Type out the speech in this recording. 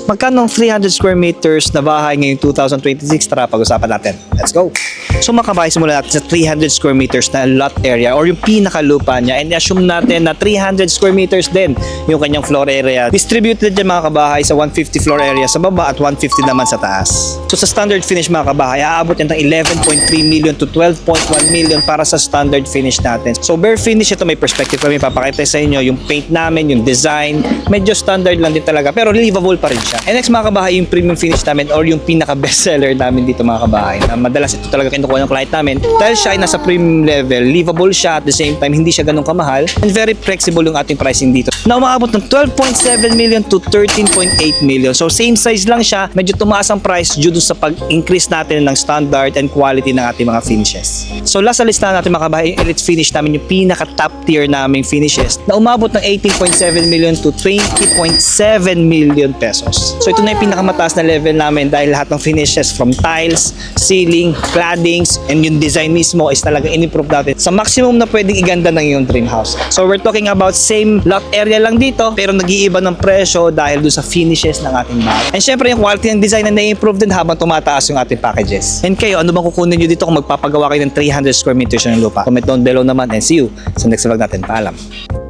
Magkano ang 300 square meters na bahay ngayong 2026? Tara, pag-usapan natin. Let's go! So mga kabahay, simulan natin sa 300 square meters na lot area or yung pinakalupa niya, and assume natin na 300 square meters din yung kanyang floor area. Distributed dyan mga kabahay sa 150 floor area sa baba at 150 naman sa taas. So sa standard finish mga kabahay, aabot yan ng 11.3 million to 12.1 million para sa standard finish natin. So bare finish, ito may perspective kami papakita sa inyo, yung paint namin, yung design, medyo standard lang din talaga pero livable pa rin siya. And next mga kabahay, yung premium finish namin or yung pinaka bestseller namin dito mga kabahay, na madalas ito talaga kinukuha ng client namin dahil siya ay nasa premium level, livable siya at the same time hindi siya ganun kamahal and very flexible yung ating pricing dito. Na umaabot ng 12.7 million to 13.8 million. So same size lang siya, medyo tumaas ang price due sa pag-increase natin ng standard and quality ng ating mga finishes. So last sa listahan natin mga kabahay, elite finish namin yung pinaka top tier naming finishes na umabot ng 18.7 million to 20.7 million pesos. So ito na yung pinakamataas na level namin dahil lahat ng finishes from tiles, ceiling, claddings, and yung design mismo is talaga in-improve natin sa maximum na pwedeng iganda ng iyong dream house. So we're talking about same lot area lang dito pero nag-iiba ng presyo dahil doon sa finishes ng ating bahay. And syempre yung quality ng design na na-improve din habang tumataas yung ating packages. And kayo, ano bang kukunin nyo dito kung magpapagawa kayo ng 300 square meters ng lupa? Comment down below naman and see you sa next vlog natin. Paalam!